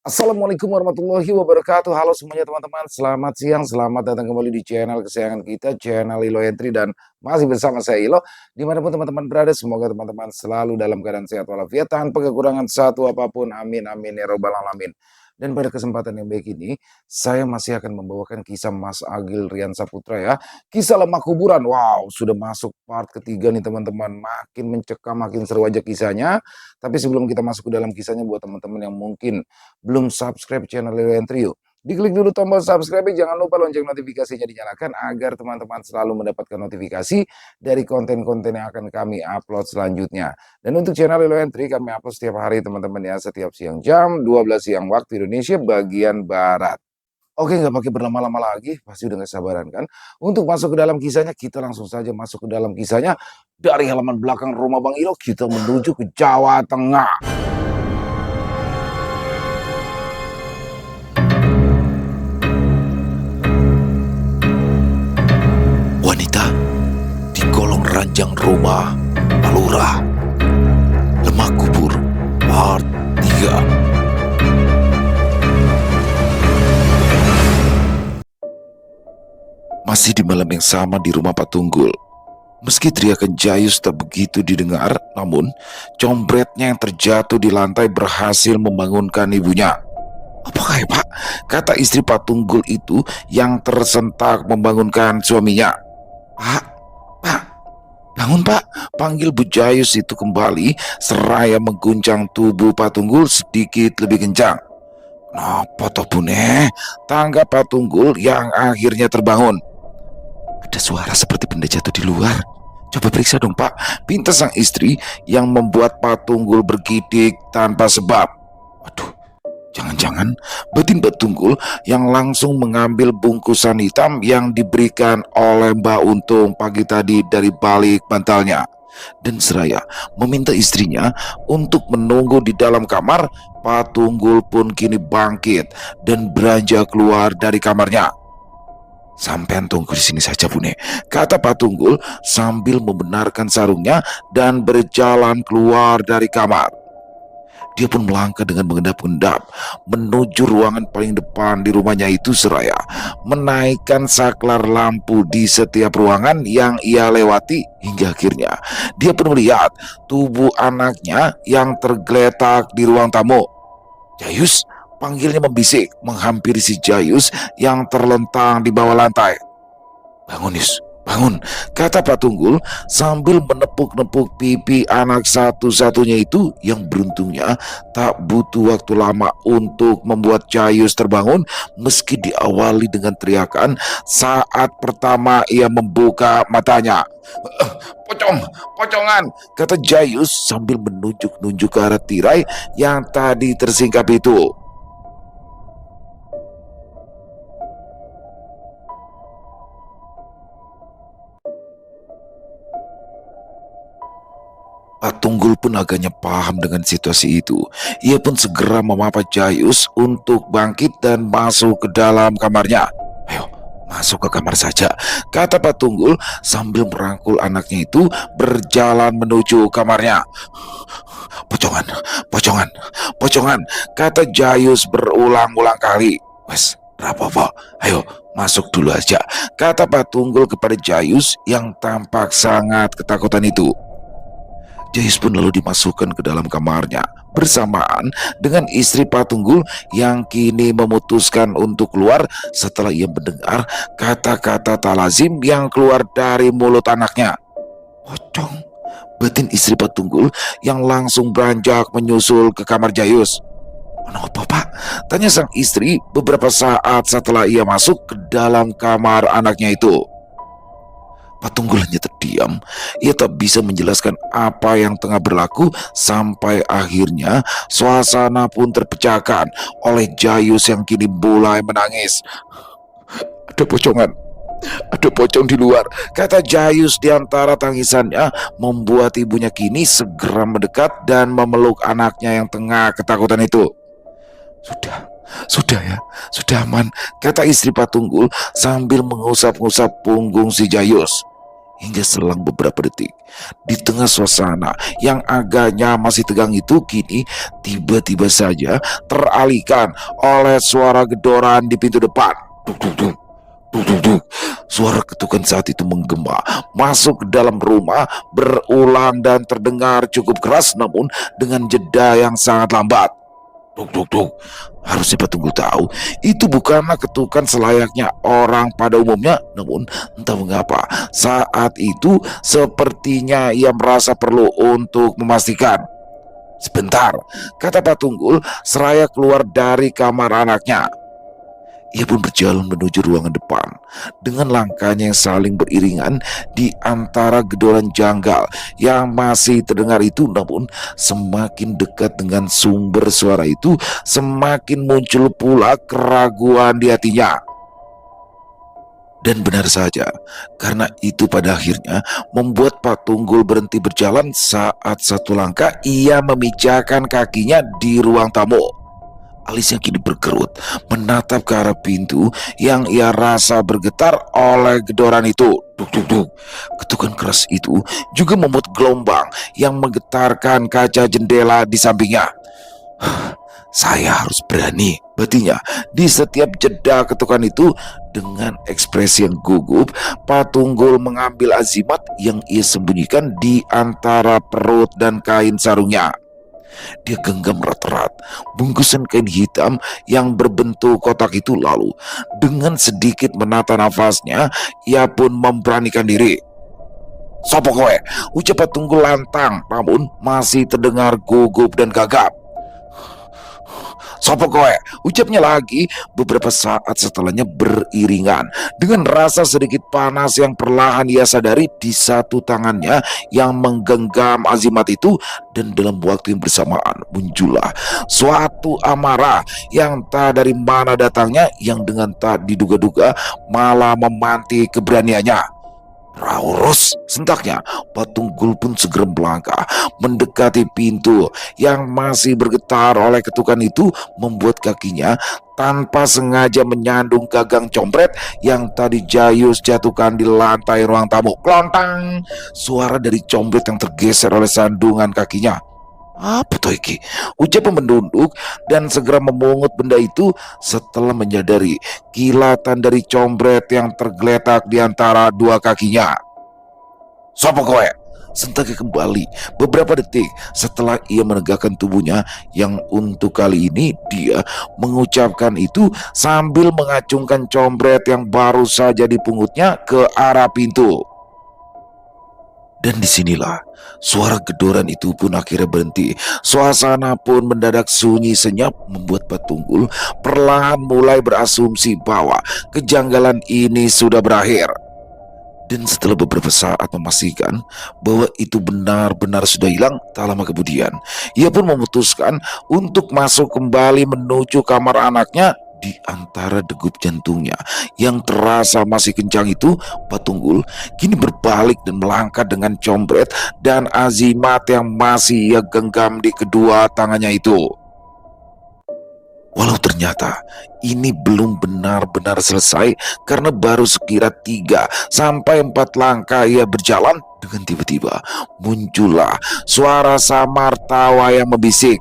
Assalamualaikum warahmatullahi wabarakatuh. Halo semuanya teman-teman, selamat siang, selamat datang kembali di channel kesayangan kita, channel Ilo Entry, dan masih bersama saya Ilo. Dimanapun teman-teman berada, semoga teman-teman selalu dalam keadaan sehat walafiat, tanpa kekurangan satu apapun, amin amin ya robbal alamin. Dan pada kesempatan yang baik ini, saya masih akan membawakan kisah Mas Agil Rian Saputra ya. Kisah Lemah Kuburan, wow, sudah masuk part ketiga nih teman-teman. Makin mencekam, makin seru aja kisahnya. Tapi sebelum kita masuk ke dalam kisahnya, buat teman-teman yang mungkin belum subscribe channel Leo Trio, diklik dulu tombol subscribe, jangan lupa lonceng notifikasinya dinyalakan agar teman-teman selalu mendapatkan notifikasi dari konten-konten yang akan kami upload selanjutnya. Dan untuk channel Leo Entry kami upload setiap hari teman-teman ya, setiap siang jam 12 siang waktu Indonesia bagian Barat. Oke, nggak pakai berlama-lama lagi, pasti udah gak sabaran kan? Untuk masuk ke dalam kisahnya, kita langsung saja masuk ke dalam kisahnya. Dari halaman belakang rumah Bang Ilo, kita menuju ke Jawa Tengah. Wanita di kolong ranjang rumah Palura. Lemah Kubur Part 3. Masih di malam yang sama di rumah Pak Tunggul. Meski teriakan Jayus tak begitu didengar, namun combretnya yang terjatuh di lantai berhasil membangunkan ibunya. "Apakah ya, Pak?" kata istri Pak Tunggul itu yang tersentak membangunkan suaminya. "Pak, Pak, bangun Pak," panggil Bu Jayus itu kembali seraya mengguncang tubuh Pak Tunggul sedikit lebih kencang. "Kenapa toh Bune?" tanggap Pak Tunggul yang akhirnya terbangun. "Ada suara seperti benda jatuh di luar. Coba periksa dong Pak," pinta sang istri yang membuat Pak Tunggul bergidik tanpa sebab. Waduh, jangan-jangan batin Mbak Tunggul yang langsung mengambil bungkusan hitam yang diberikan oleh Mbak Untung pagi tadi dari balik bantalnya. Dan seraya meminta istrinya untuk menunggu di dalam kamar, Pak Tunggul pun kini bangkit dan beranjak keluar dari kamarnya. "Sampean tunggu di sini saja Bune," kata Pak Tunggul sambil membenarkan sarungnya dan berjalan keluar dari kamar. Dia pun melangkah dengan mengendap-endap menuju ruangan paling depan di rumahnya itu seraya menaikkan saklar lampu di setiap ruangan yang ia lewati hingga akhirnya dia pun melihat tubuh anaknya yang tergeletak di ruang tamu. "Jayus," panggilnya membisik menghampiri si Jayus yang terlentang di bawah lantai. "Bangun Yus, bangun," kata Pak Tunggul sambil menepuk-nepuk pipi anak satu-satunya itu yang beruntungnya tak butuh waktu lama untuk membuat Jayus terbangun meski diawali dengan teriakan saat pertama ia membuka matanya. "Pocong, pocongan," kata Jayus sambil menunjuk-nunjuk ke arah tirai yang tadi tersingkap itu. Pak Tunggul pun agaknya paham dengan situasi itu. Ia pun segera memapat Jayus untuk bangkit dan masuk ke dalam kamarnya. "Ayo, masuk ke kamar saja," kata Pak Tunggul sambil merangkul anaknya itu berjalan menuju kamarnya. "Pocongan, pocongan, pocongan," kata Jayus berulang-ulang kali. "Wes, rapopo, ayo masuk dulu aja," kata Pak Tunggul kepada Jayus yang tampak sangat ketakutan itu. Jayus pun lalu dimasukkan ke dalam kamarnya bersamaan dengan istri Pak Tunggul yang kini memutuskan untuk keluar setelah ia mendengar kata-kata tak lazim yang keluar dari mulut anaknya. "Pocong," batin istri Pak Tunggul yang langsung beranjak menyusul ke kamar Jayus. "Kenapa Pak?" tanya sang istri beberapa saat setelah ia masuk ke dalam kamar anaknya itu. Pak Tunggul hanya terdiam. Ia tak bisa menjelaskan apa yang tengah berlaku sampai akhirnya suasana pun terpecahkan oleh Jayus yang kini mulai menangis. "Ada pocongan, ada pocong di luar," kata Jayus di antara tangisannya membuat ibunya kini segera mendekat dan memeluk anaknya yang tengah ketakutan itu. Sudah ya, sudah aman," kata istri Pak Tunggul sambil mengusap-ngusap punggung si Jayus. Hingga selang beberapa detik, di tengah suasana yang agaknya masih tegang itu, kini tiba-tiba saja teralihkan oleh suara gedoran di pintu depan. Duk duk duk, duk duk duk. Suara ketukan saat itu menggema masuk ke dalam rumah, berulang dan terdengar cukup keras, namun dengan jeda yang sangat lambat. Duk duk duk. Harusnya Pak Tunggul tahu itu bukanlah ketukan selayaknya orang pada umumnya, namun entah mengapa saat itu sepertinya ia merasa perlu untuk memastikan. Sebentar, kata Pak Tunggul seraya keluar dari kamar anaknya. Ia pun berjalan menuju ruangan depan dengan langkahnya yang saling beriringan di antara gedoran janggal yang masih terdengar itu. Namun semakin dekat dengan sumber suara itu, semakin muncul pula keraguan di hatinya. Dan benar saja, karena itu pada akhirnya membuat Pak Tunggul berhenti berjalan saat satu langkah ia memijahkan kakinya di ruang tamu. Alisnya kini berkerut menatap ke arah pintu yang ia rasa bergetar oleh gedoran itu. Duk duk duk. Ketukan keras itu juga membuat gelombang yang menggetarkan kaca jendela di sampingnya. Saya harus berani, batinya. Di setiap jeda ketukan itu, dengan ekspresi yang gugup, Pak Tunggul mengambil azimat yang ia sembunyikan di antara perut dan kain sarungnya. Dia genggam erat-erat bungkusan kain hitam yang berbentuk kotak itu, lalu dengan sedikit menata nafasnya, ia pun memberanikan diri. "Sopo kowe?" ucap Pak Tunggul lantang, namun masih terdengar gugup dan gagap. "Sopo kowe?" ucapnya lagi beberapa saat setelahnya beriringan dengan rasa sedikit panas yang perlahan ia sadari di satu tangannya yang menggenggam azimat itu. Dan dalam waktu yang bersamaan muncullah suatu amarah yang tak dari mana datangnya, yang dengan tak diduga-duga malah memantik keberaniannya. "Raurus!" sentaknya. Pak Tunggul pun segera melangkah mendekati pintu yang masih bergetar oleh ketukan itu, membuat kakinya tanpa sengaja menyandung gagang compret yang tadi Jayus jatuhkan di lantai ruang tamu. Klontang! Suara dari compret yang tergeser oleh sandungan kakinya. "Apa tuh iki?" ucap mendunduk dan segera memungut benda itu setelah menyadari kilatan dari combret yang tergeletak di antara dua kakinya. "Sopo kowe?" sentaknya kembali beberapa detik setelah ia menegakkan tubuhnya, yang untuk kali ini dia mengucapkan itu sambil mengacungkan combret yang baru saja dipungutnya ke arah pintu. Dan disinilah suara gedoran itu pun akhirnya berhenti. Suasana pun mendadak sunyi senyap, membuat Pak Tunggul perlahan mulai berasumsi bahwa kejanggalan ini sudah berakhir. Dan setelah beberapa saat memastikan bahwa itu benar-benar sudah hilang, tak lama kemudian ia pun memutuskan untuk masuk kembali menuju kamar anaknya. Di antara degup jantungnya yang terasa masih kencang itu, Pak Tunggul kini berbalik dan melangkah dengan combret dan azimat yang masih ia genggam di kedua tangannya itu. Walau ternyata ini belum benar-benar selesai, karena baru sekira 3 sampai 4 langkah ia berjalan, dengan tiba-tiba muncullah suara samar tawa yang membisik.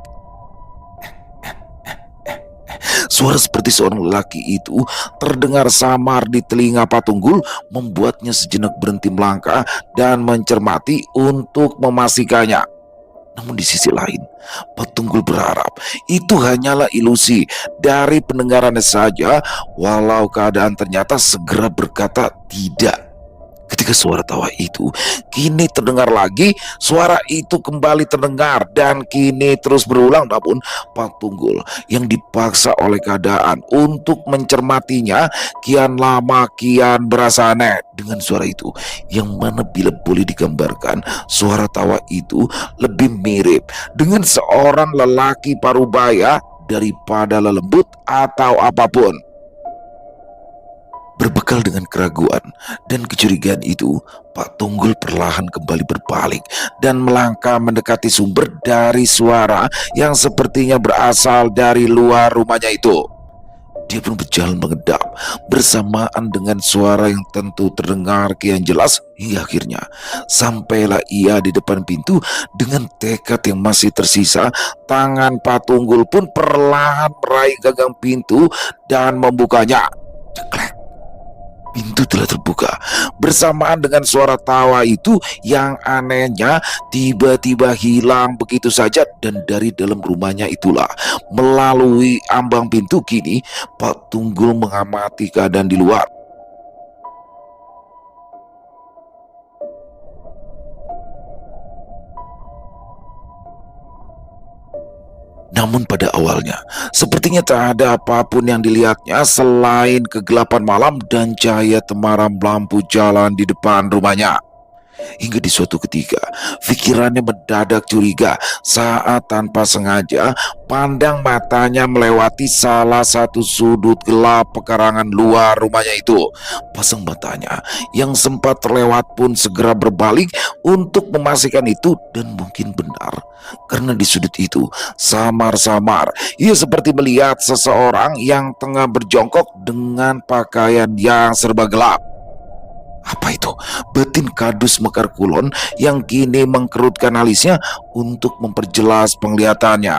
Suara seperti seorang lelaki itu terdengar samar di telinga Pak Tunggul, membuatnya sejenak berhenti melangkah dan mencermati untuk memastikannya. Namun di sisi lain, Pak Tunggul berharap itu hanyalah ilusi dari pendengarannya saja, walau keadaan ternyata segera berkata tidak. Ketika suara tawa itu kini terdengar lagi, suara itu kembali terdengar dan kini terus berulang, namun Pak Tunggul yang dipaksa oleh keadaan untuk mencermatinya kian lama kian berasa aneh dengan suara itu, yang mana bila boleh digambarkan, suara tawa itu lebih mirip dengan seorang lelaki parubaya daripada lelembut atau apapun. Berbekal dengan keraguan dan kecurigaan itu, Pak Tunggul perlahan kembali berbalik dan melangkah mendekati sumber dari suara yang sepertinya berasal dari luar rumahnya itu. Dia pun berjalan mengendap bersamaan dengan suara yang tentu terdengar kian jelas hingga akhirnya sampailah ia di depan pintu dengan tekad yang masih tersisa. Tangan Pak Tunggul pun perlahan meraih gagang pintu dan membukanya. Ceklek. Pintu telah terbuka bersamaan dengan suara tawa itu yang anehnya tiba-tiba hilang begitu saja, dan dari dalam rumahnya itulah melalui ambang pintu kini Pak Tunggul mengamati keadaan di luar. Namun pada awalnya, sepertinya tak ada apapun yang dilihatnya selain kegelapan malam dan cahaya temaram lampu jalan di depan rumahnya. Hingga di suatu ketika, pikirannya mendadak curiga saat tanpa sengaja pandang matanya melewati salah satu sudut gelap pekarangan luar rumahnya itu. Pasang matanya yang sempat terlewat pun segera berbalik untuk memastikan itu, dan mungkin benar. Karena di sudut itu, samar-samar ia seperti melihat seseorang yang tengah berjongkok dengan pakaian yang serba gelap. Apa itu? Batin Kadus Mekar Kulon yang kini mengkerutkan alisnya untuk memperjelas penglihatannya.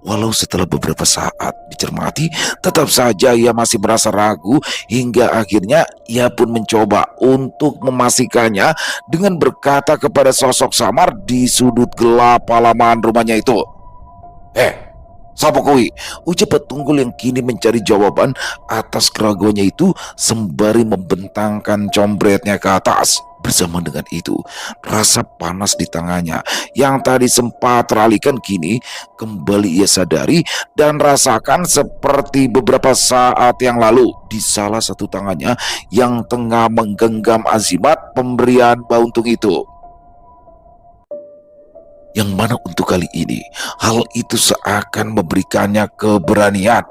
Walau setelah beberapa saat dicermati, tetap saja ia masih merasa ragu hingga akhirnya ia pun mencoba untuk memastikannya dengan berkata kepada sosok samar di sudut gelap halaman rumahnya itu. Sapa kui? Ucap Pak Tunggul yang kini mencari jawaban atas keraguannya itu sembari membentangkan combretnya ke atas. Bersama dengan itu, rasa panas di tangannya yang tadi sempat teralihkan kini kembali ia sadari dan rasakan seperti beberapa saat yang lalu di salah satu tangannya yang tengah menggenggam azimat pemberian Bauntung itu. Yang mana untuk kali ini hal itu seakan memberikannya keberanian.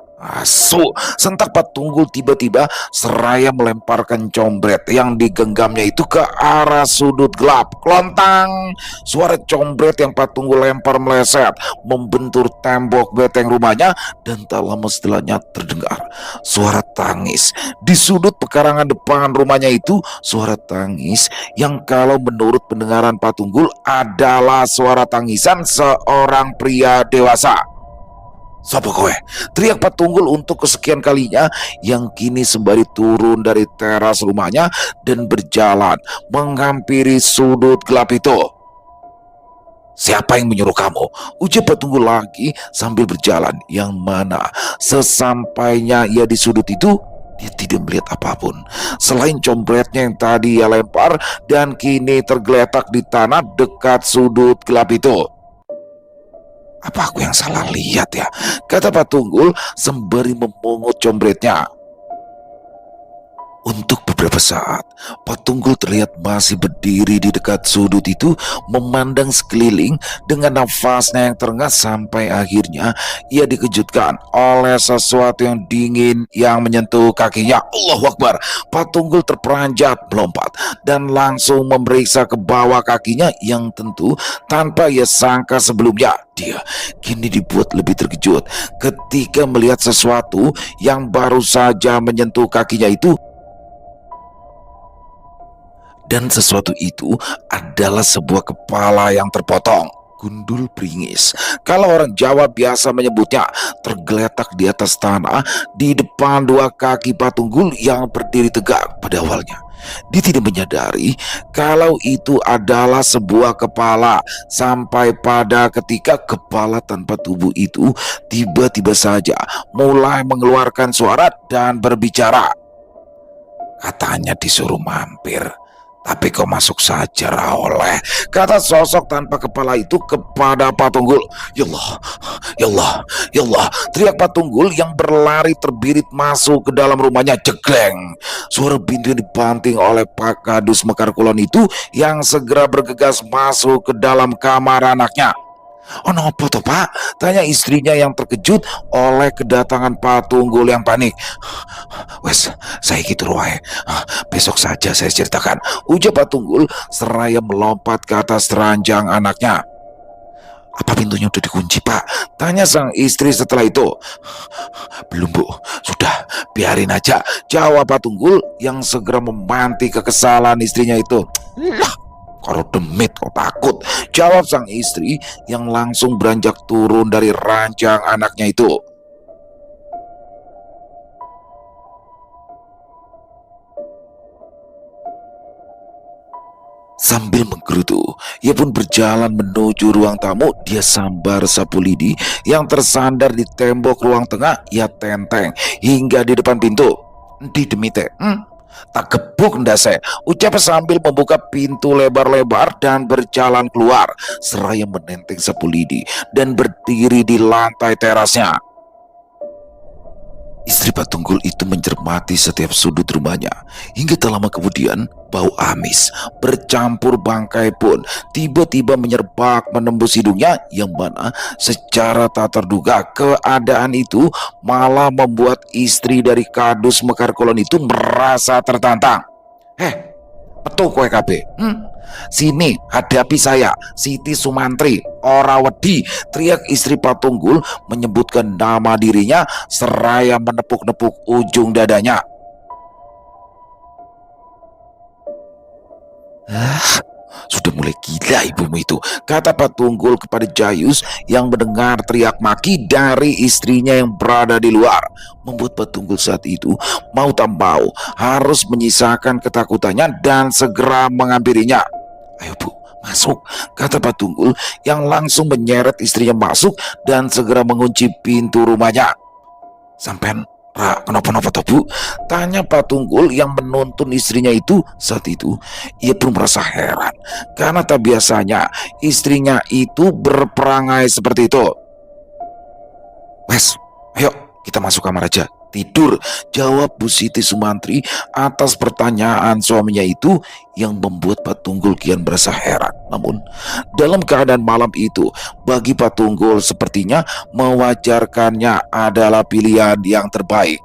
Sentak Pak Tunggul tiba-tiba seraya melemparkan combret yang digenggamnya itu ke arah sudut gelap. Klontang! Suara combret yang Pak Tunggul lempar meleset membentur tembok beteng rumahnya, dan tak lama setelahnya terdengar suara tangis di sudut pekarangan depan rumahnya itu. Suara tangis yang kalau menurut pendengaran Pak Tunggul adalah suara tangisan seorang pria dewasa. "Sapa kowe?" teriak Pak Tunggul untuk kesekian kalinya, yang kini sembari turun dari teras rumahnya dan berjalan menghampiri sudut gelap itu. "Siapa yang menyuruh kamu?" ucap Pak Tunggul lagi sambil berjalan, yang mana sesampainya ia di sudut itu dia tidak melihat apapun selain combretnya yang tadi ia lempar dan kini tergeletak di tanah dekat sudut gelap itu. "Apa aku yang salah lihat ya?" kata Pak Tunggul sembari memungut combretnya. Untuk beberapa saat, Pak Tunggul terlihat masih berdiri di dekat sudut itu memandang sekeliling dengan nafasnya yang terengah, sampai akhirnya ia dikejutkan oleh sesuatu yang dingin yang menyentuh kakinya. Allahu Akbar! Pak Tunggul terperanjat melompat dan langsung memeriksa ke bawah kakinya, yang tentu tanpa ia sangka sebelumnya. Dia kini dibuat lebih terkejut ketika melihat sesuatu yang baru saja menyentuh kakinya itu. Dan sesuatu itu adalah sebuah kepala yang terpotong. Gundul pringis, kalau orang Jawa biasa menyebutnya, tergeletak di atas tanah di depan dua kaki Pak Tunggul yang berdiri tegak. Pada awalnya dia tidak menyadari kalau itu adalah sebuah kepala, sampai pada ketika kepala tanpa tubuh itu tiba-tiba saja mulai mengeluarkan suara dan berbicara. "Katanya disuruh mampir, tapi kau masuk saja Raoleh," kata sosok tanpa kepala itu kepada Pak Tunggul. "Ya Allah, ya Allah, ya Allah!" teriak Pak Tunggul yang berlari terbirit masuk ke dalam rumahnya. Jegleng! Suara pintu yang dibanting oleh Pak Kadus Mekar Kulon itu yang segera bergegas masuk ke dalam kamar anaknya. "Ono apa toh Pak?" tanya istrinya yang terkejut oleh kedatangan Pak Tunggul yang panik. "Wes, saya gitu wae. Besok saja saya ceritakan," ujar Pak Tunggul seraya melompat ke atas ranjang anaknya. Apa pintunya udah dikunci, Pak? Tanya sang istri setelah itu. Belum, Bu. Sudah, biarin aja, jawab Pak Tunggul yang segera memanti kekesalan istrinya itu. Lah, kalau demit kau takut, jawab sang istri yang langsung beranjak turun dari ranjang anaknya itu. Sambil menggerutu, ia pun berjalan menuju ruang tamu. Dia sambar sapu lidi yang tersandar di tembok ruang tengah. Ia tenteng hingga di depan pintu. Di demite, tak gebuk ndase, ucap sambil membuka pintu lebar-lebar dan berjalan keluar, seraya menenteng sapu lidi dan berdiri di lantai terasnya. Istri Pak Tunggul itu mencermati setiap sudut rumahnya. Hingga tak lama kemudian, bau amis bercampur bangkai pun tiba-tiba menyerbak menembus hidungnya, yang mana secara tak terduga keadaan itu malah membuat istri dari Kadus Mekar Kulon itu merasa tertantang. Petu kowe kabeh. Sini hadapi saya, Siti Sumantri, ora wedi, teriak istri Pak Tunggul menyebutkan nama dirinya seraya menepuk-nepuk ujung dadanya. Sudah mulai gila ibumu itu, kata Pak Tunggul kepada Jayus yang mendengar teriak maki dari istrinya yang berada di luar. Membuat Pak Tunggul saat itu mau tak mau harus menyisakan ketakutannya dan segera menghampirinya. Ayo Bu, masuk, kata Pak Tunggul yang langsung menyeret istrinya masuk dan segera mengunci pintu rumahnya. Sampean kenapa-napa toh Bu? Tanya Pak Tunggul yang menuntun istrinya itu. Saat itu ia pun merasa heran karena tak biasanya istrinya itu berperangai seperti itu. Wes, ayo kita masuk kamar aja, tidur, jawab Bu Siti Sumantri atas pertanyaan suaminya itu, yang membuat Pak Tunggul kian merasa heran. Namun dalam keadaan malam itu, bagi Pak Tunggul sepertinya mewajarkannya adalah pilihan yang terbaik.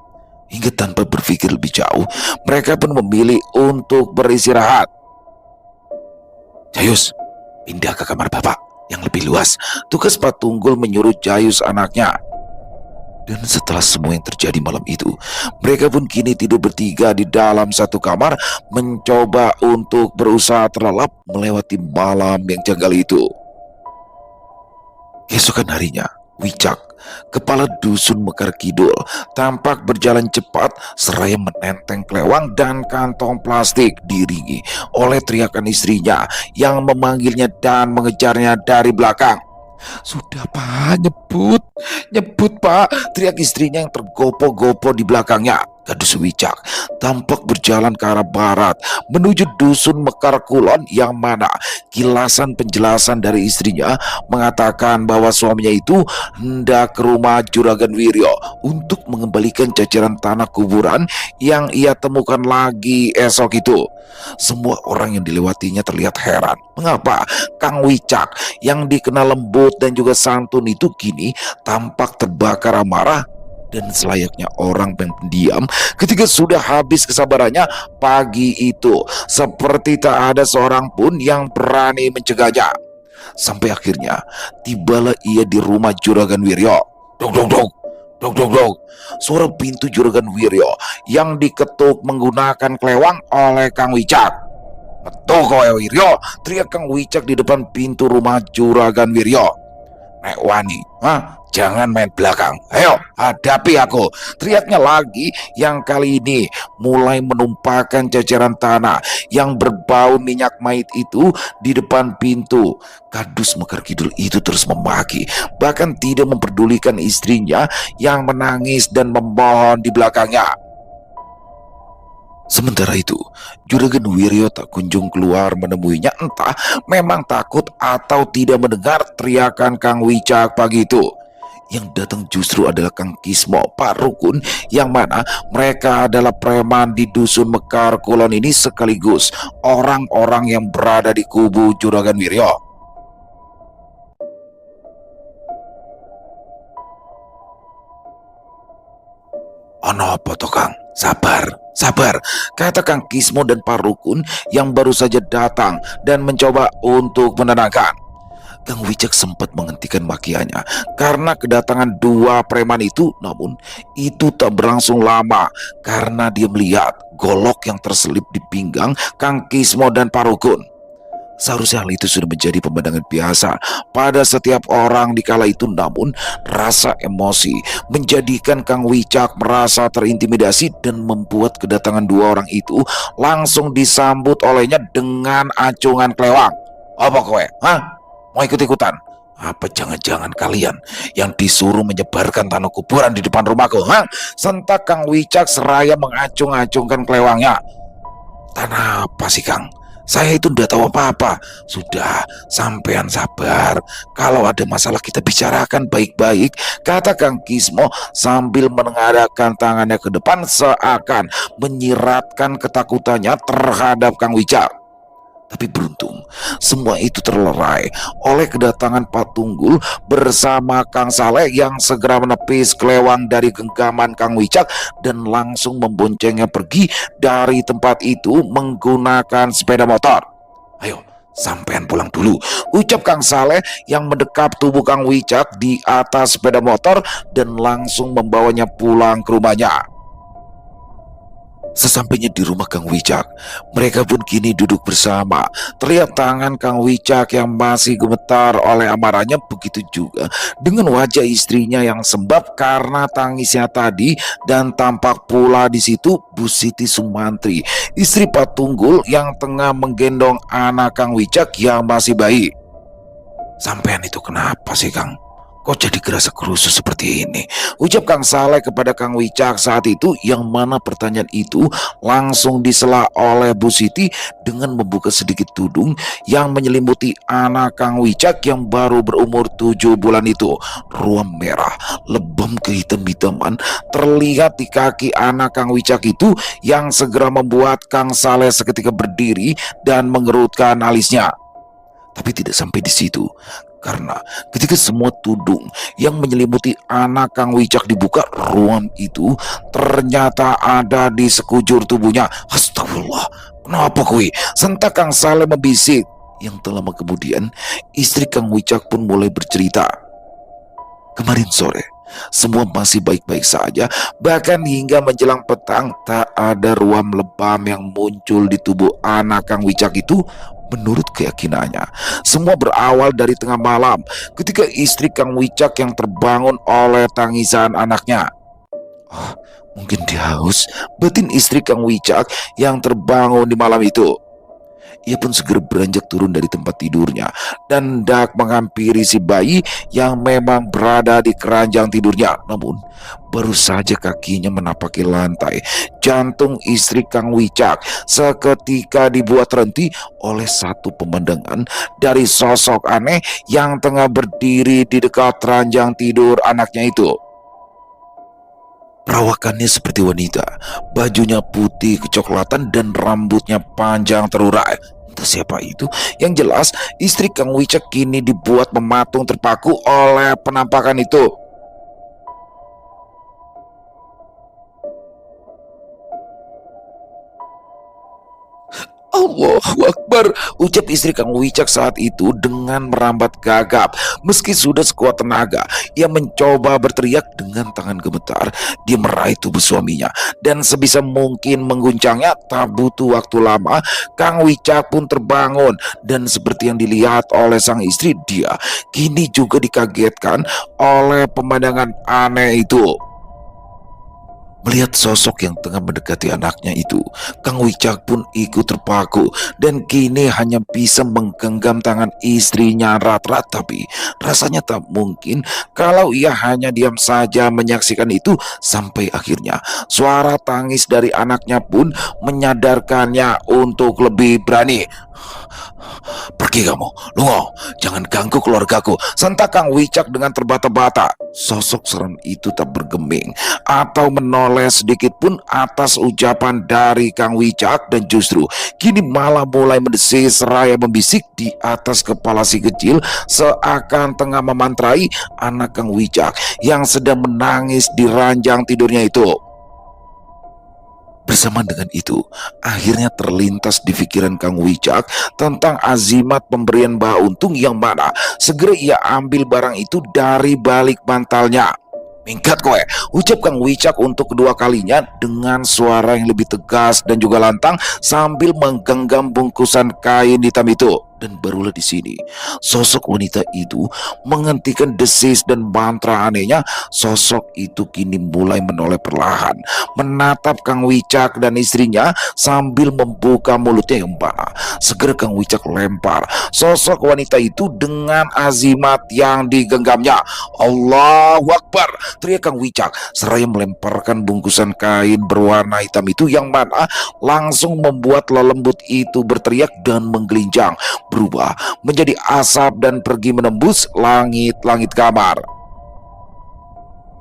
Hingga tanpa berpikir lebih jauh, mereka pun memilih untuk beristirahat. Jayus, pindah ke kamar Bapak yang lebih luas, tugas Pak Tunggul menyuruh Jayus anaknya. Dan setelah semua yang terjadi malam itu, mereka pun kini tidur bertiga di dalam satu kamar, mencoba untuk berusaha terlelap melewati malam yang janggal itu. Keesokan harinya, Wicak, kepala dusun Mekar Kidul, tampak berjalan cepat seraya menenteng kelewang dan kantong plastik, diiringi oleh teriakan istrinya yang memanggilnya dan mengejarnya dari belakang. Sudah Pak, nyebut Pak, teriak istrinya yang tergopoh-gopoh di belakangnya. Kadus Wicak tampak berjalan ke arah barat menuju dusun Mekar Kulon, yang mana kilasan penjelasan dari istrinya mengatakan bahwa suaminya itu hendak ke rumah Juragan Wiryo untuk mengembalikan jajaran tanah kuburan yang ia temukan lagi esok itu. Semua orang yang dilewatinya terlihat heran, mengapa Kang Wicak yang dikenal lembut dan juga santun itu kini tampak terbakar amarah dan selayaknya orang pendiam ketika sudah habis kesabarannya. Pagi itu seperti tak ada seorang pun yang berani mencegahnya. Sampai akhirnya tibalah ia di rumah Juragan Wiryo. Dong dong dong, dong dong dong, suara pintu Juragan Wiryo yang diketuk menggunakan kelewang oleh Kang Wicak. Betul kowe Wiryo, teriak Kang Wicak di depan pintu rumah Juragan Wiryo. Nek wani, jangan main belakang, ayo hadapi aku, teriaknya lagi, yang kali ini mulai menumpahkan jajaran tanah yang berbau minyak mait itu di depan pintu. Kadus Mekar Kidul itu terus memaki, bahkan tidak memperdulikan istrinya yang menangis dan memohon di belakangnya. Sementara itu, Juragan Wiryo tak kunjung keluar menemuinya, entah memang takut atau tidak mendengar teriakan Kang Wicak pagi itu. Yang datang justru adalah Kang Kismo, Pak Rukun, yang mana mereka adalah preman di dusun Mekar Kulon ini sekaligus orang-orang yang berada di kubu Juragan Wiryo. Ono apa toh Kang? Sabar, kata Kang Kismo dan Pak Rukun yang baru saja datang dan mencoba untuk menenangkan. Kang Wicak sempat menghentikan makiannya karena kedatangan dua preman itu, namun itu tak berlangsung lama karena dia melihat golok yang terselip di pinggang Kang Kismo dan Parukun. Seharusnya hal itu sudah menjadi pemandangan biasa pada setiap orang di kala itu, namun rasa emosi menjadikan Kang Wicak merasa terintimidasi dan membuat kedatangan dua orang itu langsung disambut olehnya dengan acungan kelewang. Apa kowe? Hah? Mau ikut-ikutan? Apa jangan-jangan kalian yang disuruh menyebarkan tanah kuburan di depan rumahku? Hah? Sentak Kang Wicak seraya mengacung-acungkan kelewangnya. Tanah apa sih, Kang? Saya itu udah tahu apa-apa. Sudah, sampean sabar. Kalau ada masalah kita bicarakan baik-baik, kata Kang Kismo sambil menengadahkan tangannya ke depan seakan menyiratkan ketakutannya terhadap Kang Wicak. Tapi beruntung, semua itu terlerai oleh kedatangan Pak Tunggul bersama Kang Saleh yang segera menepis kelewang dari genggaman Kang Wicak dan langsung memboncengnya pergi dari tempat itu menggunakan sepeda motor. Ayo, sampean pulang dulu, ucap Kang Saleh yang mendekap tubuh Kang Wicak di atas sepeda motor dan langsung membawanya pulang ke rumahnya. Sesampainya di rumah Kang Wicak, mereka pun kini duduk bersama. Terlihat tangan Kang Wicak yang masih gemetar oleh amarahnya, begitu juga dengan wajah istrinya yang sembab karena tangisnya tadi, dan tampak pula di situ Bu Siti Sumantri, istri Pak Tunggul yang tengah menggendong anak Kang Wicak yang masih bayi. Sampean itu kenapa sih, Kang? Kok jadi gerasa-gerusu seperti ini? Ucap Kang Saleh kepada Kang Wicak saat itu, yang mana pertanyaan itu langsung disela oleh Bu Siti dengan membuka sedikit tudung yang menyelimuti anak Kang Wicak yang baru berumur 7 bulan itu. Ruam merah, lebam kehitam-hitaman terlihat di kaki anak Kang Wicak itu yang segera membuat Kang Saleh seketika berdiri dan mengerutkan alisnya. Tapi tidak sampai di situ, karena ketika semua tudung yang menyelimuti anak Kang Wicak dibuka, ruam itu ternyata ada di sekujur tubuhnya. Astagfirullah, kenapa kui? Sentak Kang Saleh membisik. Yang tak lama kemudian, istri Kang Wicak pun mulai bercerita. Kemarin sore, semua masih baik-baik saja. Bahkan hingga menjelang petang, tak ada ruam lebam yang muncul di tubuh anak Kang Wicak itu. Menurut keyakinannya, semua berawal dari tengah malam ketika istri Kang Wicak yang terbangun oleh tangisan anaknya. Oh, mungkin dia haus, batin istri Kang Wicak yang terbangun di malam itu. Ia pun segera beranjak turun dari tempat tidurnya dan hendak menghampiri si bayi yang memang berada di keranjang tidurnya. Namun baru saja kakinya menapaki lantai, jantung istri Kang Wicak seketika dibuat terhenti oleh satu pemandangan dari sosok aneh yang tengah berdiri di dekat ranjang tidur anaknya itu. Perawakannya seperti wanita, bajunya putih kecoklatan dan rambutnya panjang terurai. Entah siapa itu. Yang jelas, istri Kang Wicak kini dibuat mematung terpaku oleh penampakan itu. Allahu Akbar, ucap istri Kang Wicak saat itu dengan merambat gagap. Meski sudah sekuat tenaga, ia mencoba berteriak. Dengan tangan gemetar, dia meraih tubuh suaminya dan sebisa mungkin mengguncangnya. Tak butuh waktu lama, Kang Wicak pun terbangun dan seperti yang dilihat oleh sang istri, dia kini juga dikagetkan oleh pemandangan aneh itu. Melihat sosok yang tengah mendekati anaknya itu, Kang Wicak pun ikut terpaku dan kini hanya bisa menggenggam tangan istrinya erat-erat. Tapi rasanya tak mungkin kalau ia hanya diam saja menyaksikan itu, sampai akhirnya suara tangis dari anaknya pun menyadarkannya untuk lebih berani. Pergi kamu, Lungo, jangan ganggu keluargaku, sentak Kang Wicak dengan terbata-bata. Sosok serem itu tak bergeming atau menoleh sedikit pun atas ucapan dari Kang Wicak, dan justru kini malah mulai mendesis seraya membisik di atas kepala si kecil seakan tengah memantrai anak Kang Wicak yang sedang menangis di ranjang tidurnya itu. Bersamaan dengan itu, akhirnya terlintas di pikiran Kang Wicak tentang azimat pemberian Untung yang mana segera ia ambil barang itu dari balik bantalnya. Minggat kowe, ucap Kang Wicak untuk kedua kalinya dengan suara yang lebih tegas dan juga lantang sambil menggenggam bungkusan kain hitam itu. Dan barulah di sini sosok wanita itu menghentikan desis dan mantra anehnya. Sosok itu kini mulai menoleh perlahan, menatap Kang Wicak dan istrinya sambil membuka mulutnya yang mana. Segera Kang Wicak lempar sosok wanita itu dengan azimat yang digenggamnya. Allahu Akbar, teriak Kang Wicak seraya melemparkan bungkusan kain berwarna hitam itu yang mana langsung membuat lelembut itu berteriak dan menggelinjang, berubah menjadi asap dan pergi menembus langit-langit kamar.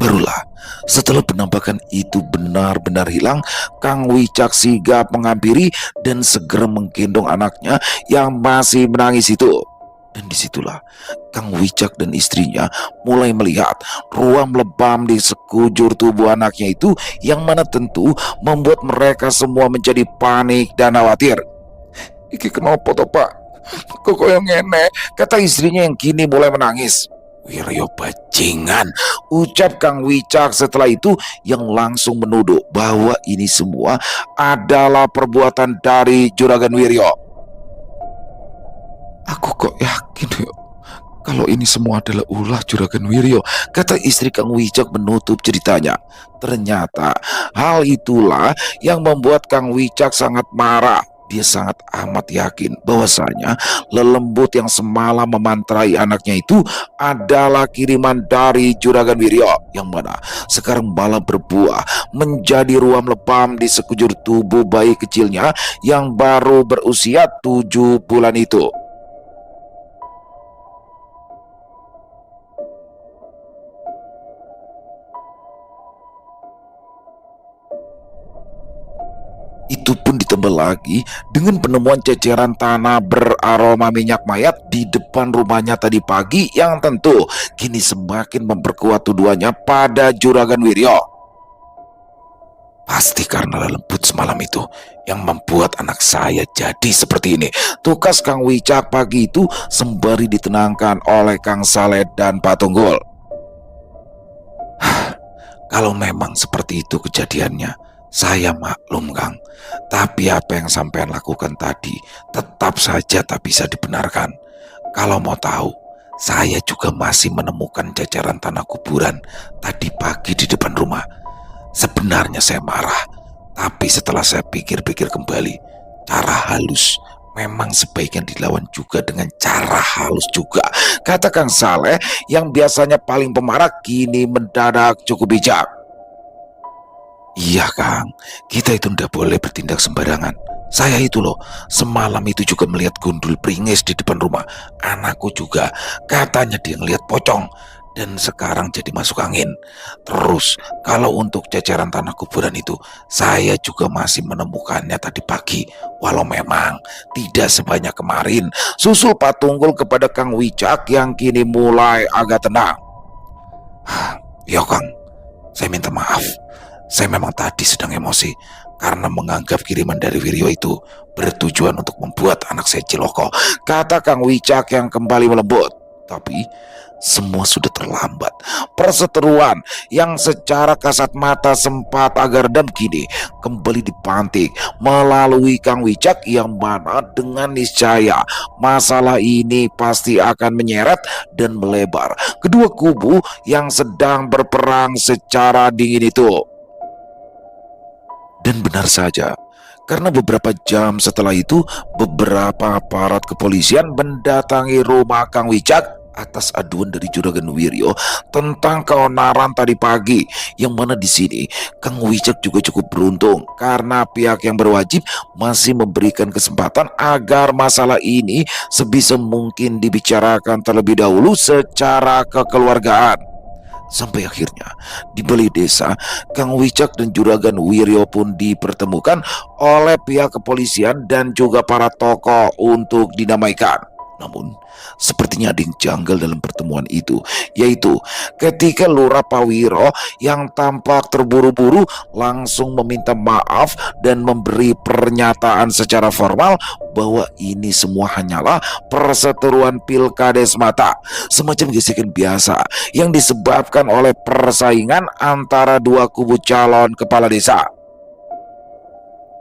Barulah setelah penampakan itu benar-benar hilang, Kang Wicak sigap menghampiri dan segera menggendong anaknya yang masih menangis itu. Dan disitulah Kang Wicak dan istrinya mulai melihat ruam lebam di sekujur tubuh anaknya itu yang mana tentu membuat mereka semua menjadi panik dan khawatir. "Iki kenapa toh Pak? Kok yang ngene?" kata istrinya yang kini mulai menangis. "Wiryo bajingan," ucap Kang Wicak setelah itu yang langsung menuduh bahwa ini semua adalah perbuatan dari Juragan Wiryo. "Aku kok yakin yuk kalau ini semua adalah ulah Juragan Wiryo," kata istri Kang Wicak menutup ceritanya. Ternyata hal itulah yang membuat Kang Wicak sangat marah. Dia sangat amat yakin bahwasanya lelembut yang semalam memantrai anaknya itu adalah kiriman dari Juragan Wiryo yang mana sekarang malah berbuah menjadi ruam lebam di sekujur tubuh bayi kecilnya yang baru berusia 7 bulan itu. Itu pun ditambah lagi dengan penemuan ceceran tanah beraroma minyak mayat di depan rumahnya tadi pagi yang tentu kini semakin memperkuat tuduhannya pada Juragan Wiryo. "Pasti karena lembut semalam itu yang membuat anak saya jadi seperti ini," tukas Kang Wicak pagi itu sembari ditenangkan oleh Kang Saleh dan Pak Tunggul. "Kalau memang seperti itu kejadiannya, saya maklum Kang. Tapi apa yang sampean lakukan tadi tetap saja tak bisa dibenarkan. Kalau mau tahu, saya juga masih menemukan jajaran tanah kuburan tadi pagi di depan rumah. Sebenarnya saya marah, tapi setelah saya pikir-pikir kembali, cara halus memang sebaiknya dilawan juga dengan cara halus juga," kata Kang Saleh yang biasanya paling pemarah kini mendadak cukup bijak. "Iya Kang, kita itu ndak boleh bertindak sembarangan. Saya itu loh, semalam itu juga melihat gundul pringis di depan rumah. Anakku juga, katanya dia ngelihat pocong. Dan sekarang jadi masuk angin. Terus, kalau untuk jajaran tanah kuburan itu, saya juga masih menemukannya tadi pagi. Walau memang tidak sebanyak kemarin," susul Pak Tunggul kepada Kang Wicak yang kini mulai agak tenang. "Ya Kang, saya minta maaf. Saya memang tadi sedang emosi karena menganggap kiriman dari Wiryo itu bertujuan untuk membuat anak saya ciloko," kata Kang Wicak yang kembali melembut. Tapi semua sudah terlambat. Perseteruan yang secara kasat mata sempat agak redam kini kembali dipantik melalui Kang Wicak yang mana dengan niscaya masalah ini pasti akan menyeret dan melebar kedua kubu yang sedang berperang secara dingin itu. Dan benar saja, karena beberapa jam setelah itu, beberapa aparat kepolisian mendatangi rumah Kang Wicak atas aduan dari Juragan Wiryo tentang keonaran tadi pagi. Yang mana di sini Kang Wicak juga cukup beruntung karena pihak yang berwajib masih memberikan kesempatan agar masalah ini sebisa mungkin dibicarakan terlebih dahulu secara kekeluargaan. Sampai akhirnya di balai desa, Kang Wicak dan Juragan Wiryo pun dipertemukan oleh pihak kepolisian dan juga para tokoh untuk didamaikan. Namun, sepertinya ada yang janggal dalam pertemuan itu, yaitu ketika Lurah Pawiro yang tampak terburu-buru langsung meminta maaf dan memberi pernyataan secara formal bahwa ini semua hanyalah perseteruan pilkada semata, semacam gesekan biasa yang disebabkan oleh persaingan antara dua kubu calon kepala desa.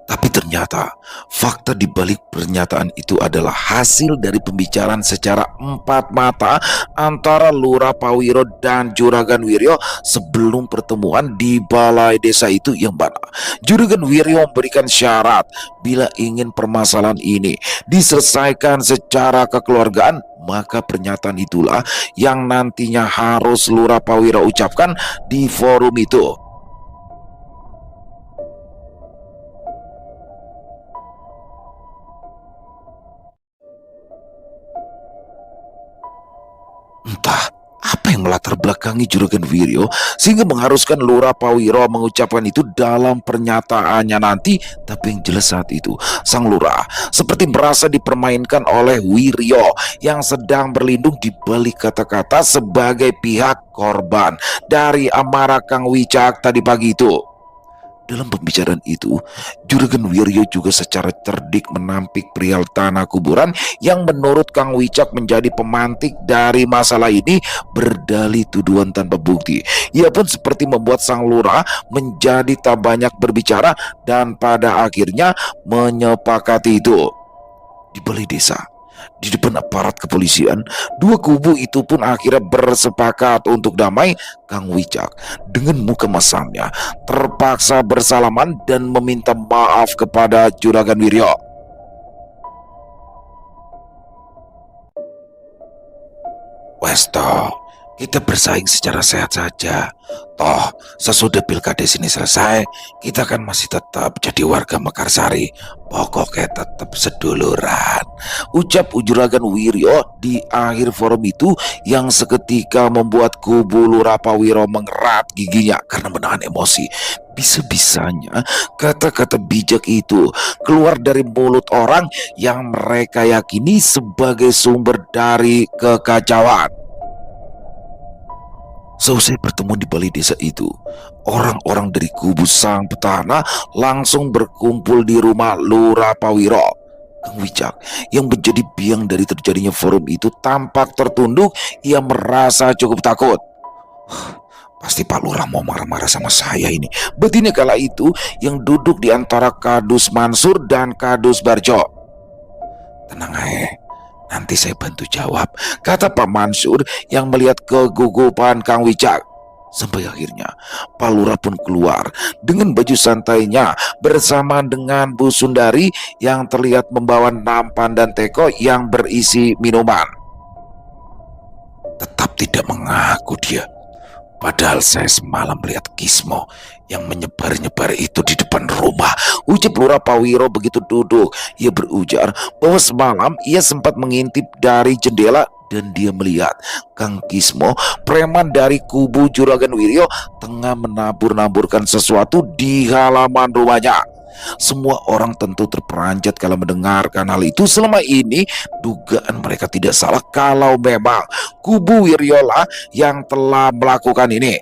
Tapi ternyata fakta di balik pernyataan itu adalah hasil dari pembicaraan secara empat mata antara Lurah Pawiro dan Juragan Wiryo sebelum pertemuan di balai desa itu, yang mana Juragan Wiryo memberikan syarat bila ingin permasalahan ini diselesaikan secara kekeluargaan, maka pernyataan itulah yang nantinya harus Lurah Pawiro ucapkan di forum itu. Entah apa yang melatar belakangi Juragan Wiryo sehingga mengharuskan Lurah Pawiro mengucapkan itu dalam pernyataannya nanti. Tapi yang jelas saat itu sang lurah seperti merasa dipermainkan oleh Wiryo yang sedang berlindung di balik kata-kata sebagai pihak korban dari amarah Kang Wicak tadi pagi itu. Dalam pembicaraan itu, Juragan Wiryo juga secara cerdik menampik perihal tanah kuburan yang menurut Kang Wicak menjadi pemantik dari masalah ini, berdalih tuduhan tanpa bukti. Ia pun seperti membuat sang lurah menjadi tak banyak berbicara dan pada akhirnya menyepakati itu. Di balai desa, di depan aparat kepolisian, dua kubu itu pun akhirnya bersepakat untuk damai. Kang Wicak dengan muka masamnya terpaksa bersalaman dan meminta maaf kepada Juragan Wiryo. Westo, kita bersaing secara sehat saja. Toh, sesudah pilkada sini selesai, kita kan masih tetap jadi warga Mekarsari. Pokoknya tetap seduluran. Ucap Juragan Wiryo di akhir forum itu yang seketika membuat kubu Lurah Pawiro mengerat giginya karena menahan emosi. Bisa-bisanya kata-kata bijak itu keluar dari mulut orang yang mereka yakini sebagai sumber dari kekacauan. Selesai bertemu di balai desa itu, orang-orang dari kubu sang petahana langsung berkumpul di rumah Lurah Pawiro. Kang Wicak yang menjadi biang dari terjadinya forum itu tampak tertunduk. Ia merasa cukup takut. Pasti Pak Lurah mau marah-marah sama saya ini. Betina kala itu yang duduk di antara Kadus Mansur dan Kadus Barjo. Tenang aja, nanti saya bantu jawab, kata Pak Mansur yang melihat kegugupan Kang Wicak. Sampai akhirnya Pak Lurah pun keluar dengan baju santainya bersama dengan Bu Sundari yang terlihat membawa nampan dan teko yang berisi minuman. Tetap tidak mengaku dia. Padahal saya semalam melihat Kismo yang menyebar-nyebar itu di depan rumah. Ucap Lurah Pawiro begitu duduk. Ia berujar bahwa semalam ia sempat mengintip dari jendela dan dia melihat Kang Kismo, preman dari kubu Juragan Wiryo, tengah menabur-naburkan sesuatu di halaman rumahnya. Semua orang tentu terperanjat kalau mendengarkan hal itu. Selama ini dugaan mereka tidak salah kalau memang kubu Wiryola yang telah melakukan ini.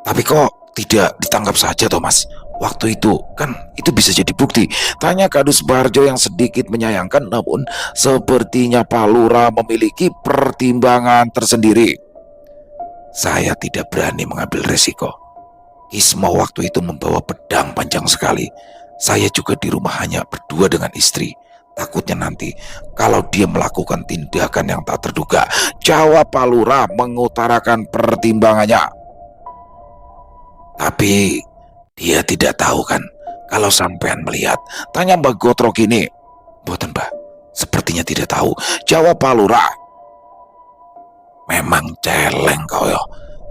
Tapi kok tidak ditangkap saja Thomas? Waktu itu kan itu bisa jadi bukti, tanya Kadus Barjo yang sedikit menyayangkan. Namun sepertinya Pak Lurah memiliki pertimbangan tersendiri. Saya tidak berani mengambil resiko. Kismo waktu itu membawa pedang panjang sekali. Saya juga di rumah hanya berdua dengan istri. Takutnya nanti kalau dia melakukan tindakan yang tak terduga. Jawab Pak Lurah mengutarakan pertimbangannya. Tapi dia tidak tahu kan kalau sampean melihat, tanya Mbak Gotrok ini. Buatan Mbak, sepertinya tidak tahu, jawab Pak Lurah. Memang celeng kau yo.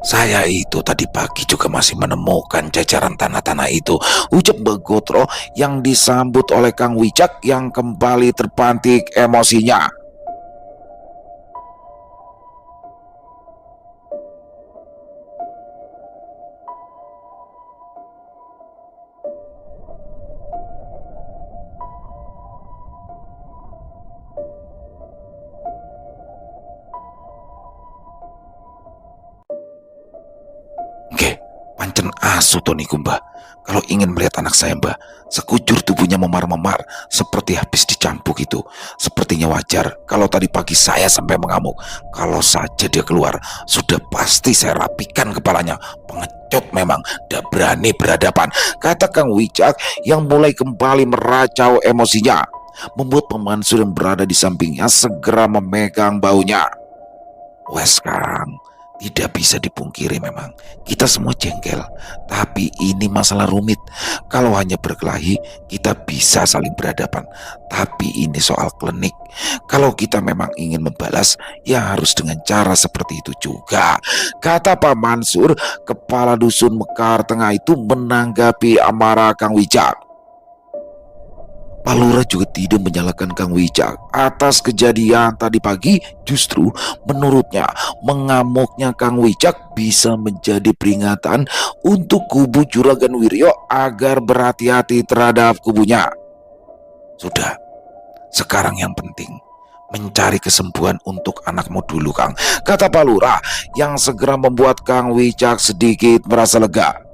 Saya itu tadi pagi juga masih menemukan jajaran tanah-tanah itu, ucap Mbak Gotro yang disambut oleh Kang Wicak yang kembali terpantik emosinya. Sutoni Mbah. Kalau ingin melihat anak saya, Mbah, sekujur tubuhnya memar-memar seperti habis dicampuk itu. Sepertinya wajar kalau tadi pagi saya sampai mengamuk. Kalau saja dia keluar, sudah pasti saya rapikan kepalanya. Pengecut memang, tidak berani berhadapan, kata Kang Wicak yang mulai kembali meracau emosinya, membuat Pak Mansur yang berada di sampingnya segera memegang baunya. Wes Kang, tidak bisa dipungkiri memang kita semua jengkel, tapi ini masalah rumit. Kalau hanya berkelahi kita bisa saling berhadapan, tapi ini soal klinik. Kalau kita memang ingin membalas, ya harus dengan cara seperti itu juga, kata Pak Mansur, kepala dusun Mekar Tengah itu menanggapi amarah Kang Wicak. Pak Lurah juga tidak menyalahkan Kang Wicak atas kejadian tadi pagi. Justru menurutnya mengamuknya Kang Wicak bisa menjadi peringatan untuk kubu Juragan Wiryo agar berhati-hati terhadap kubunya. Sudah, sekarang yang penting mencari kesembuhan untuk anakmu dulu, Kang, kata Pak Lurah yang segera membuat Kang Wicak sedikit merasa lega.